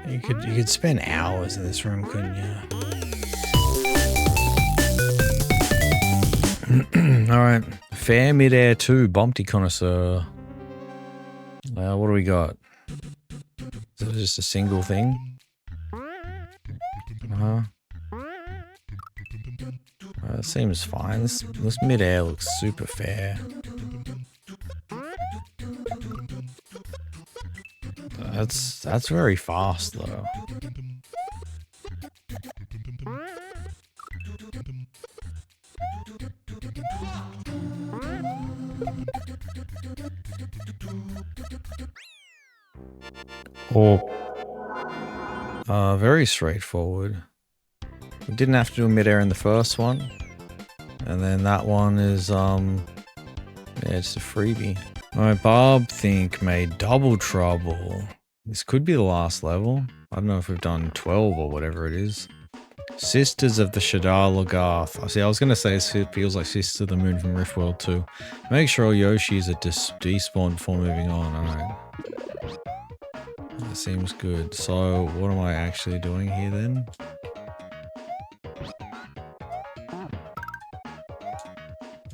You could spend hours in this room, couldn't you? Alright. Fair midair 2, Bumpty Connoisseur. What do we got? Is it just a single thing? It seems fine. This midair looks super fair. That's very fast though. Very straightforward. We didn't have to do midair in the first one. And then that one is, yeah, it's a freebie. Alright, Bob Think made Double Trouble. This could be the last level. I don't know if we've done 12 or whatever it is. Sisters of the Shadar Logarth. See, I was going to say it feels like Sisters of the Moon from Riftworld 2. Make sure all Yoshis are despawned before moving on. Alright. That seems good. So, what am I actually doing here then?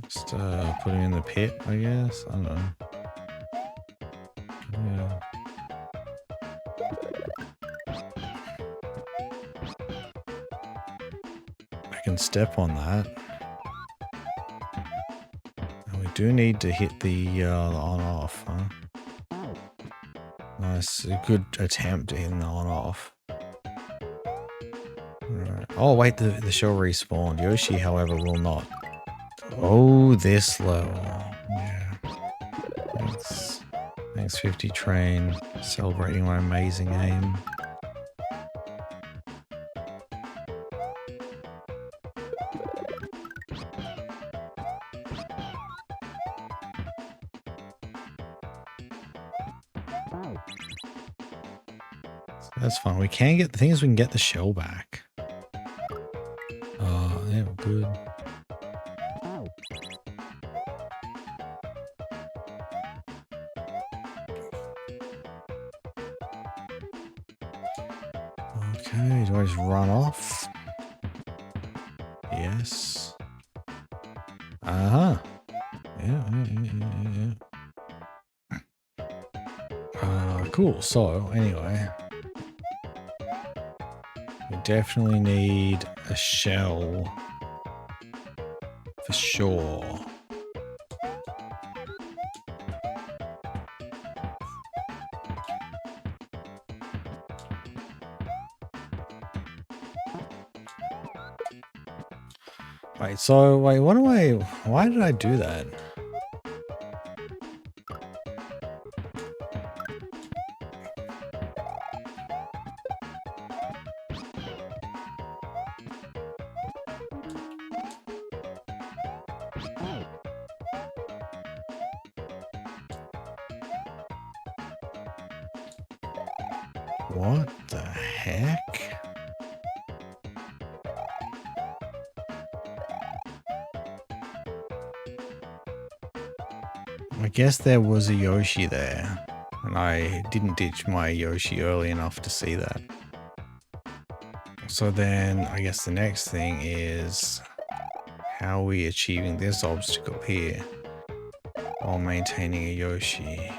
Just put him in the pit, I guess. I don't know. Yeah. I can step on that. And we do need to hit the on-off, huh? Nice, a good attempt to hit the on-off. Right. Oh wait, the shell respawned. Yoshi, however, will not. Oh, this level. Yeah. Thanks 50 Train. Celebrating my amazing aim. That's fine. We can get the thing is we can get the shell back. Oh, yeah, good. Okay, do I just run off? Yes. Uh-huh. Yeah. Cool. So, anyway. We definitely need a shell. For sure. Wait, so, wait, why did I do that? What the heck? I guess there was a Yoshi there, and I didn't ditch my Yoshi early enough to see that. So then, I guess the next thing is, how are we achieving this obstacle here while maintaining a Yoshi?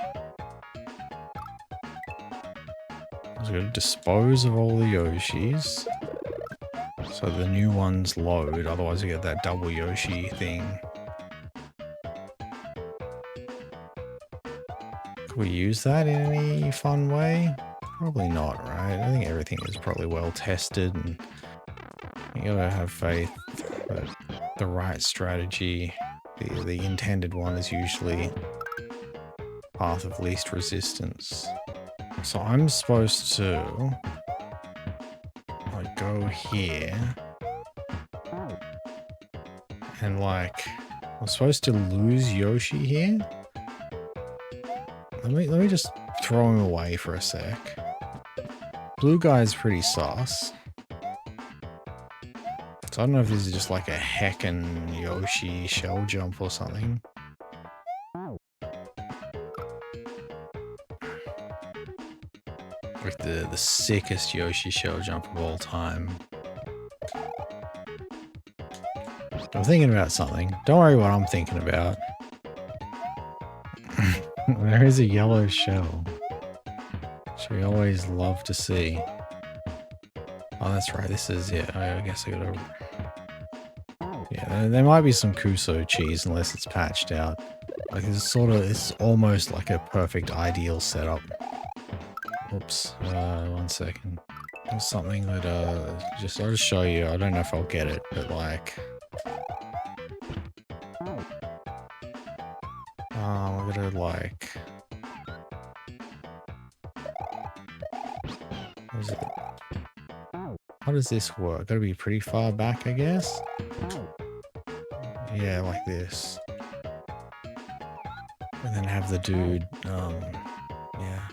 So we've got to dispose of all the Yoshis, so the new ones load, otherwise we get that double Yoshi thing. Could we use that in any fun way? Probably not, right? I think everything is probably well tested, and you gotta have faith that the right strategy, the intended one, is usually path of least resistance. So I'm supposed to like go here and like I'm supposed to lose Yoshi here. Let me just throw him away for a sec. Blue guy's pretty sus. So I don't know if this is just like a heckin' Yoshi shell jump or something. like the sickest Yoshi shell jump of all time. I'm thinking about something. Don't worry what I'm thinking about. There is a yellow shell, which we always love to see. Oh, that's right. This is, yeah, I guess I gotta... Yeah, there might be some Kuso cheese unless it's patched out. Like, it's almost like a perfect ideal setup. Oops, 1 second. There's something that, I'll just show you. I don't know if I'll get it, but like... we're gonna like... What is it? How does this work? Gotta be pretty far back, I guess? Yeah, like this. And then have the dude, yeah.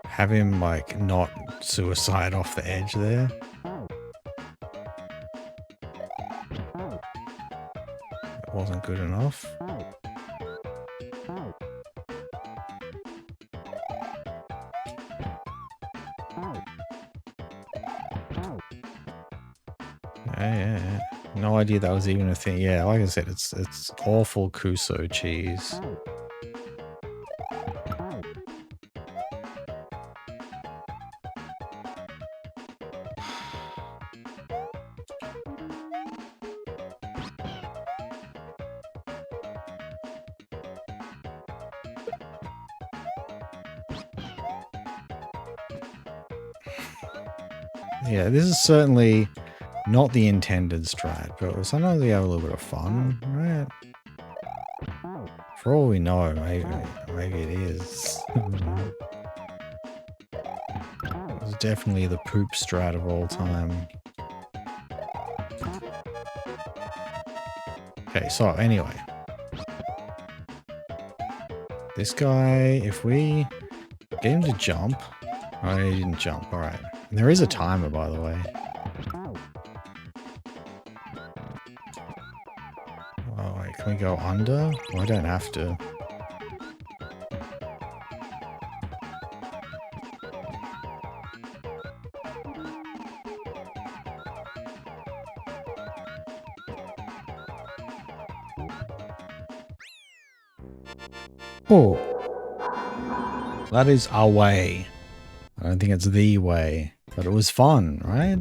Have him, like, not suicide off the edge there. That wasn't good enough. Yeah. No idea that was even a thing. Yeah, like I said, it's awful Kuso cheese. Yeah, this is certainly not the intended strat, but sometimes we have a little bit of fun, right? For all we know, maybe it is. It's definitely the poop strat of all time. Okay, so anyway. This guy, if we get him to jump... Oh, he didn't jump, alright. And there is a timer, by the way. Oh, wait, can we go under? Well, I don't have to. Oh. That is our way. I don't think it's the way, but it was fun, right?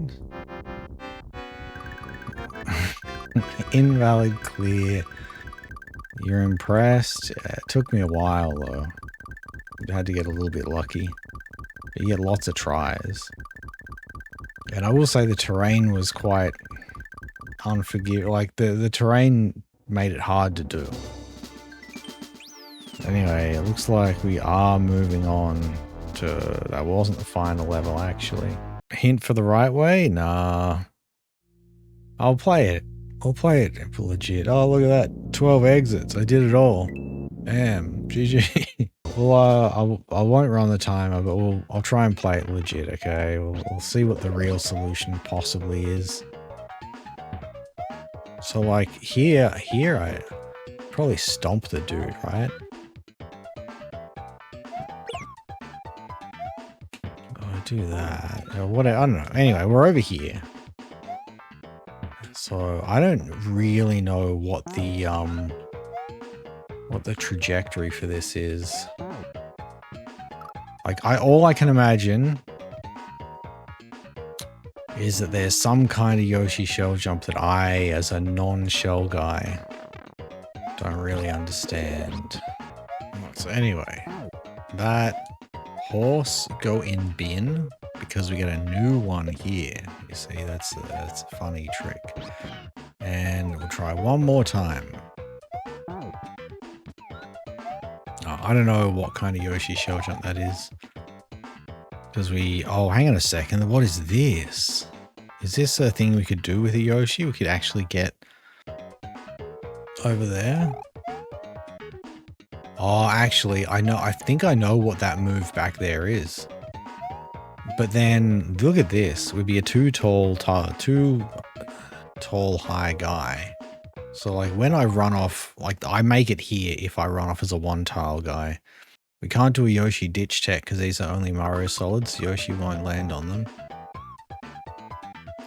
Invalid clear. You're impressed? Yeah, it took me a while though. I had to get a little bit lucky. But you get lots of tries. And I will say the terrain was quite unforgiving. Like the terrain made it hard to do. Anyway, it looks like we are moving on to... That wasn't the final level, actually. Hint for the right way? Nah. I'll play it. I'll play it legit. Oh, look at that. 12 exits. I did it all. Damn. GG. Well, I won't run the timer, but I'll try and play it legit, okay? We'll see what the real solution possibly is. So, like, here I probably stomp the dude, right? Do that or what? I don't know. Anyway, we're over here, so I don't really know what the trajectory for this is. Like, all I can imagine is that there's some kind of Yoshi shell jump that I, as a non-shell guy, don't really understand. So anyway, that horse go in bin because we get a new one here. You see, that's a funny trick. And we'll try one more time. Oh, I don't know what kind of Yoshi shell jump that is. Because oh, hang on a second. What is this? Is this a thing we could do with a Yoshi? We could actually get over there. Oh, actually, I think I know what that move back there is. But then, look at this. It would be a too tall high guy. So like when I run off, like I make it here if I run off as a one tile guy. We can't do a Yoshi ditch tech because these are only Mario solids. Yoshi won't land on them.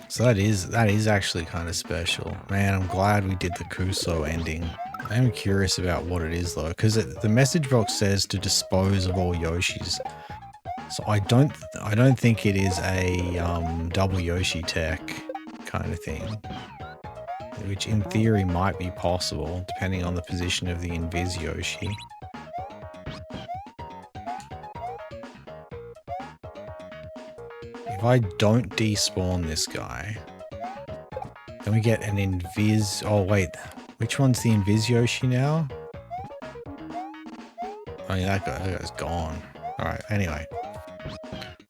So that is actually kind of special. Man, I'm glad we did the Kuso ending. I am curious about what it is though, because the message box says to dispose of all Yoshis. So I don't think it is a double Yoshi tech kind of thing, which in theory might be possible depending on the position of the Invis Yoshi. If I don't despawn this guy, then we get an Invis. Oh wait, which one's the Invis Yoshi now? Oh yeah, that guy's gone. All right. Anyway,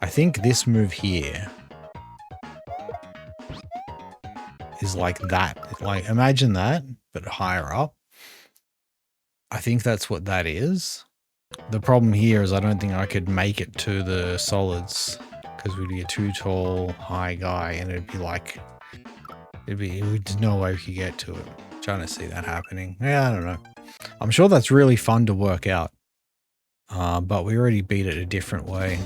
I think this move here is like that. Like imagine that, but higher up. I think that's what that is. The problem here is I don't think I could make it to the solids because we'd be a too tall, high guy, and it'd be like, there's no way we could get to it. I'm trying to see that happening. Yeah, I don't know. I'm sure that's really fun to work out. But we already beat it a different way.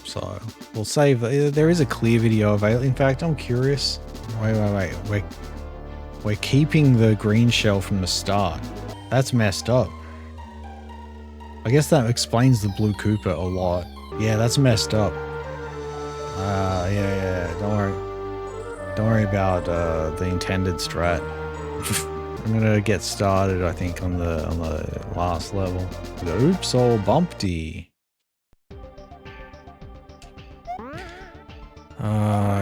So we'll save. There is a clear video available. In fact, I'm curious. Wait. We're keeping the green shell from the start. That's messed up. I guess that explains the blue Koopa a lot. Yeah, that's messed up. Yeah. Don't worry about the intended strat. I'm gonna get started, I think, on the last level. Oops, all bumpty.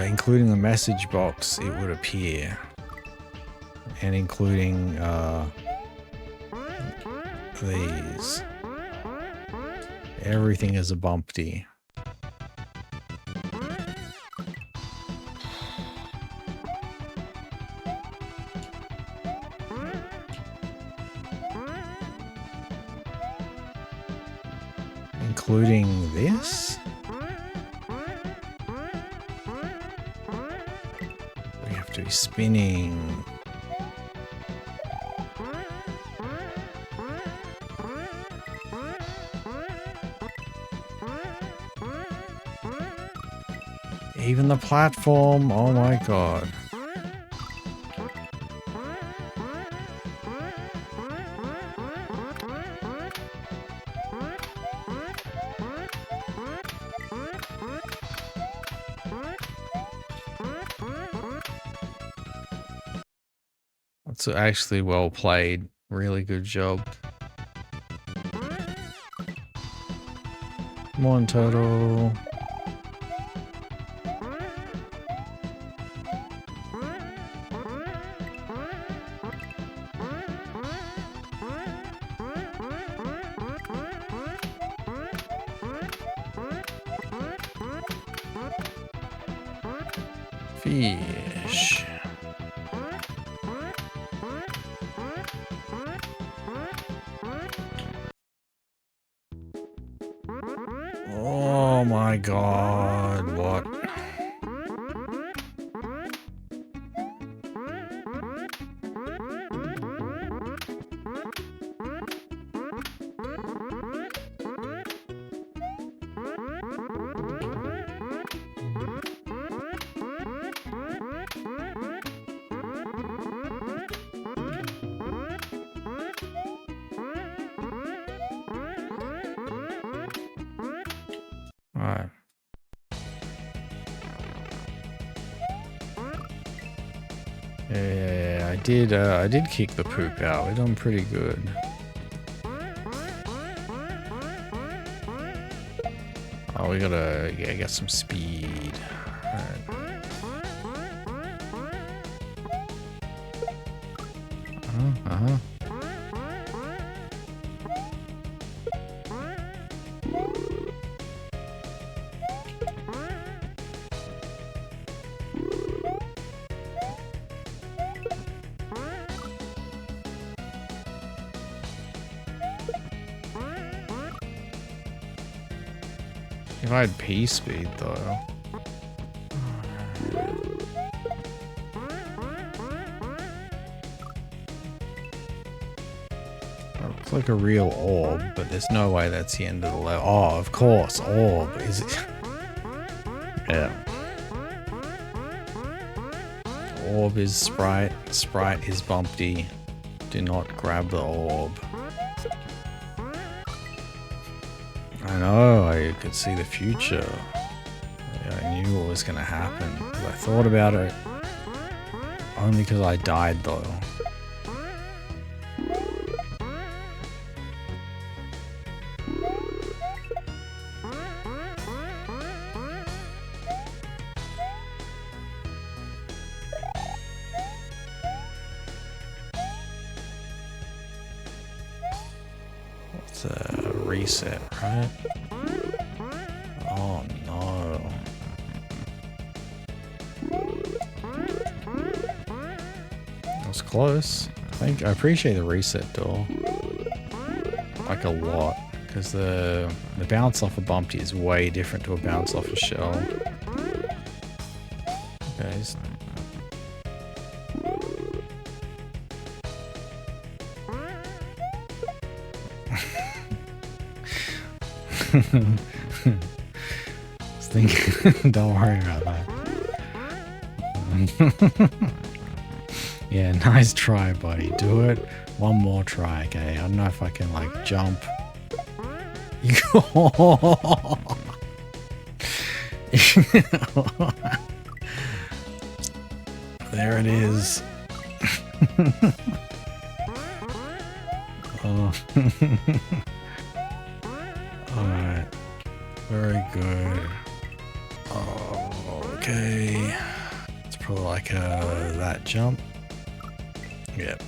Including the message box, it would appear, and including these. Everything is a bumpty. Including this? We have to be spinning. Even the platform, oh my god. That's actually well played. Really good job. Come on, Turtle. Fish. Oh my god, what? Alright. Yeah, I did kick the poop out. We're doing pretty good. Oh, we gotta get some speed. Alright. Uh-huh. If I had P speed though. It's like a real orb, but there's no way that's the end of the level. Oh, of course, orb. Is it? Yeah. Orb is sprite. Sprite is bumpty. Do not grab the orb. I know, I could see the future. I knew what was going to happen. I thought about it only because I died though. It's a reset, right? Oh no. That was close. I appreciate the reset door. Like a lot. Because the bounce off a bumpty is way different to a bounce off a shell. Okay. Don't worry about that. Yeah, nice try, buddy. Do it. One more try, okay? I don't know if I can, like, jump. There it is. Oh. Alright. Very good. Oh, okay. It's probably like that jump. Yep.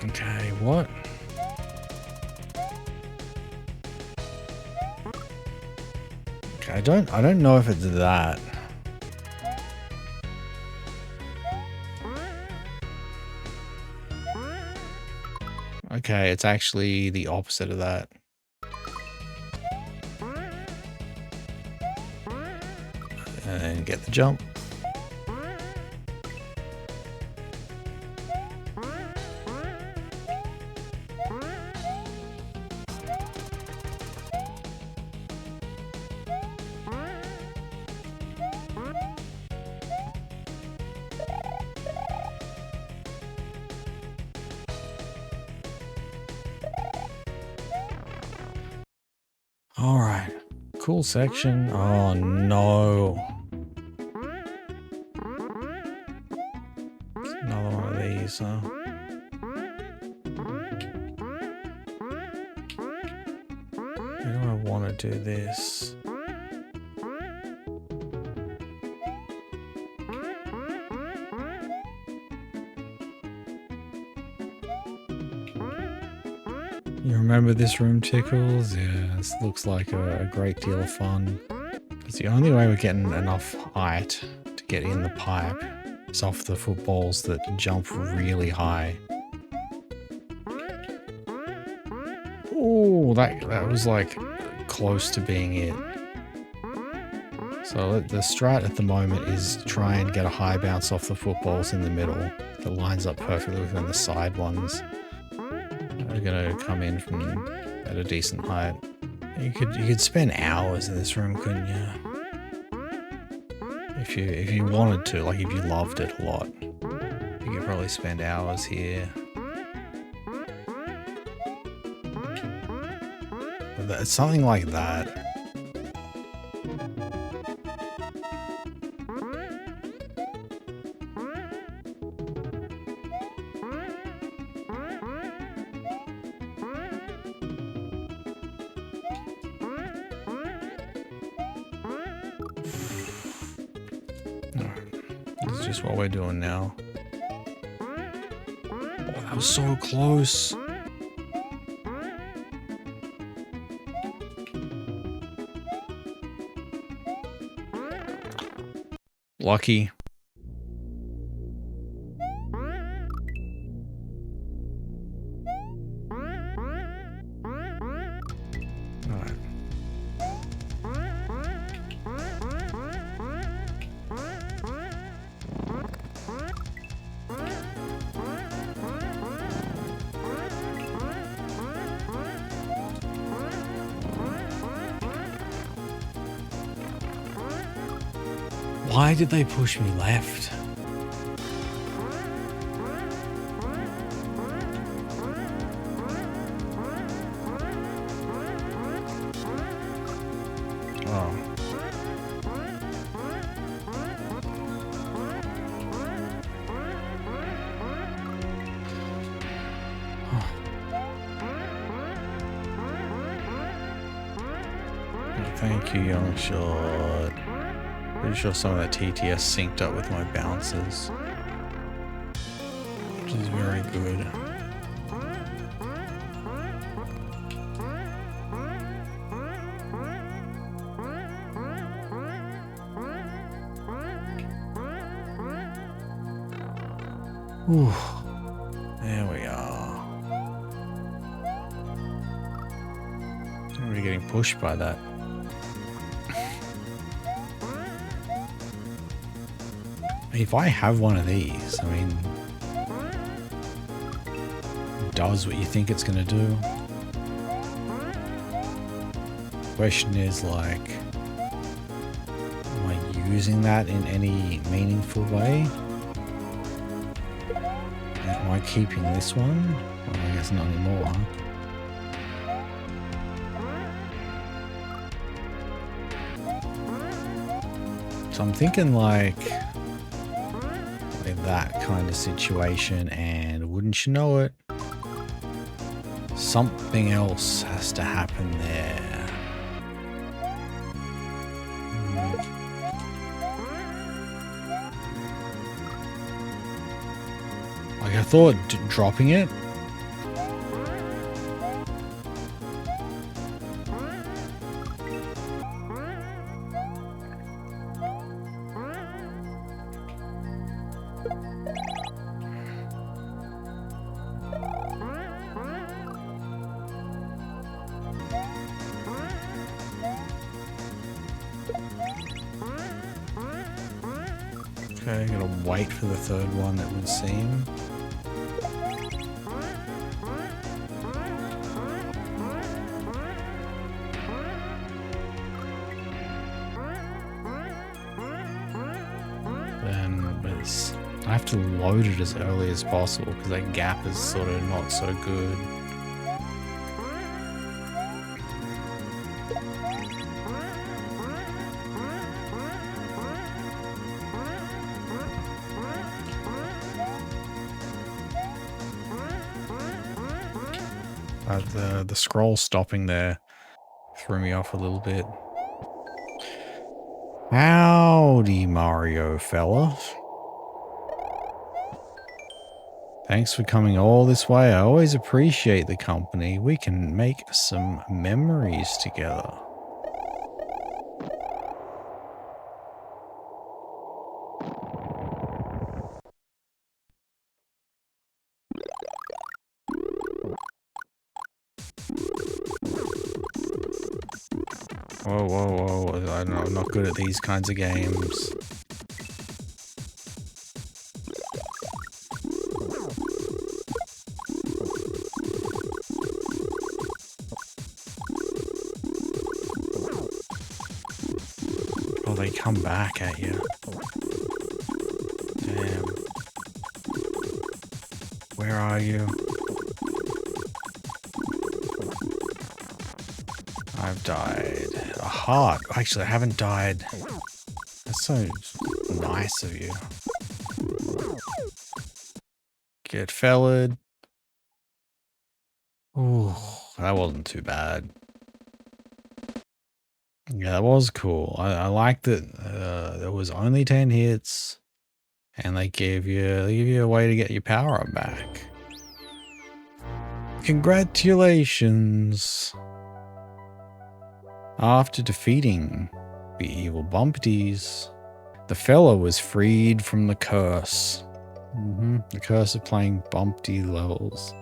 Okay, what? Okay, I don't know if it's that. Okay, it's actually the opposite of that. And get the jump. All right, cool section. Oh no. It's another one of these, huh? How do I want to do this? You remember this room, Tickles? Yeah, this looks like a great deal of fun. It's the only way we're getting enough height to get in the pipe is off the footballs that jump really high. Oh, that was like close to being it. So the strat at the moment is try and get a high bounce off the footballs in the middle that lines up perfectly with when the side ones are gonna come in from at a decent height. You could spend hours in this room, couldn't you? If you wanted to, like if you loved it a lot, you could probably spend hours here. But it's something like that. This is just what we're doing now. Oh, that was so close. Lucky. Why did they push me left? Oh. Thank you, young shot. Pretty sure some of that TTS synced up with my bounces, which is very good. Ooh, there we are. I'm really getting pushed by that. If I have one of these, I mean, it does what you think it's going to do. Question is, like, am I using that in any meaningful way? Am I keeping this one? Well, I guess not anymore, huh? So I'm thinking like that kind of situation, and wouldn't you know it, something else has to happen there. Like I thought dropping it. Okay, I'm gonna wait for the third one, it would seem. I have to load it as early as possible because that gap is sort of not so good. The scroll stopping there threw me off a little bit. Howdy, Mario fella. Thanks for coming all this way. I always appreciate the company. We can make some memories together. Whoa, whoa, whoa. I'm not good at these kinds of games. Oh, they come back at you. Damn. Where are you? I've died. A heart. Actually, I haven't died. That's so nice of you. Get fellered. Ooh, that wasn't too bad. Yeah, that was cool. I liked that there was only 10 hits, and they give you a way to get your power up back. Congratulations! After defeating the evil bumpties, the fella was freed from the curse. The curse of playing bumpty levels.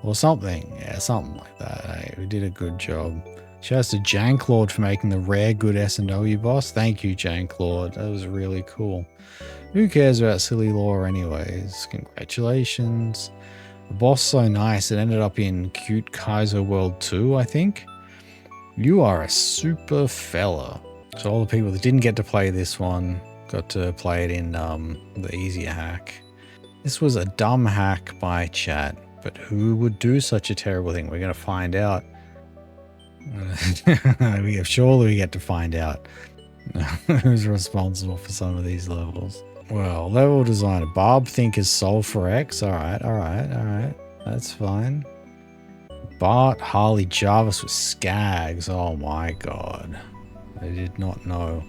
Or something. Yeah, something like that. Hey, we did a good job. Shouts to Janklord for making the rare good S&W boss. Thank you, Janklord. That was really cool. Who cares about silly lore anyways? Congratulations. The boss so nice, it ended up in Cute Kaizo World 2, I think. You are a super fella. So all the people that didn't get to play this one, Got to play it in the easier hack. This was a dumb hack by chat, but who would do such a terrible thing? We're going to find out. Surely we get to find out who's responsible for some of these levels. Well, level designer, Barb Thinker's Soul for X. Alright. That's fine. Bart Harley Jarvis with Skags. Oh my god. I did not know.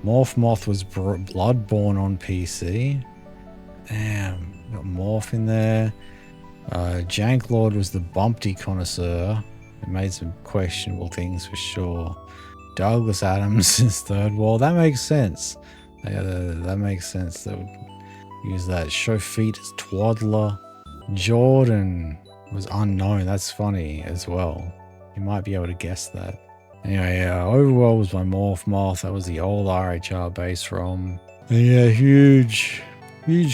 Morph Moth was Bloodborne on PC. Damn, got Morph in there. Jank Lord was the Bumpty Connoisseur. It made some questionable things for sure. Douglas Adams is third wall. That makes sense. Yeah, that makes sense. They would use that. Show feet as Twaddler. Jordan was unknown. That's funny as well. You might be able to guess that. Anyway, Overworld was my Morph Moth. That was the old RHR base ROM. And yeah, huge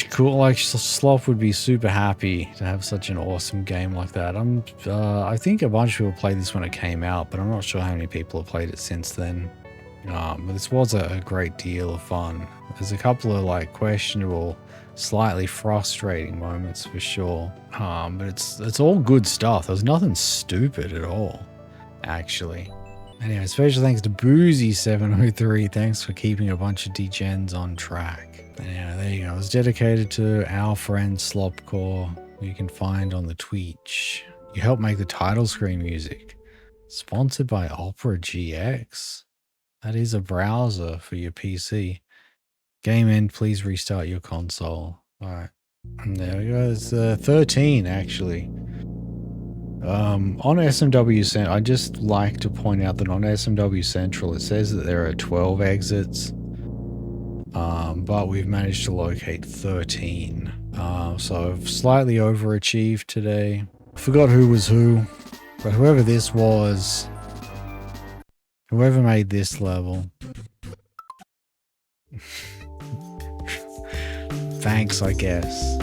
cool. Like Slop would be super happy to have such an awesome game like that. I think a bunch of people played this when it came out, but I'm not sure how many people have played it since then. But this was a great deal of fun. There's a couple of like questionable, slightly frustrating moments for sure. But it's all good stuff. There's nothing stupid at all, actually. Anyway, special thanks to Boozy703. Thanks for keeping a bunch of degens on track. And yeah, there you go. It was dedicated to our friend Slopcore, who you can find on the Twitch. You helped make the title screen music. Sponsored by Opera GX. That is a browser for your PC. Game end, please restart your console. Alright. And there we go. It's 13 actually. On SMW Central, I just like to point out that on SMW Central it says that there are 12 exits, but we've managed to locate 13. So I've slightly overachieved today. I forgot who was who, but whoever this was, whoever made this level, thanks, I guess.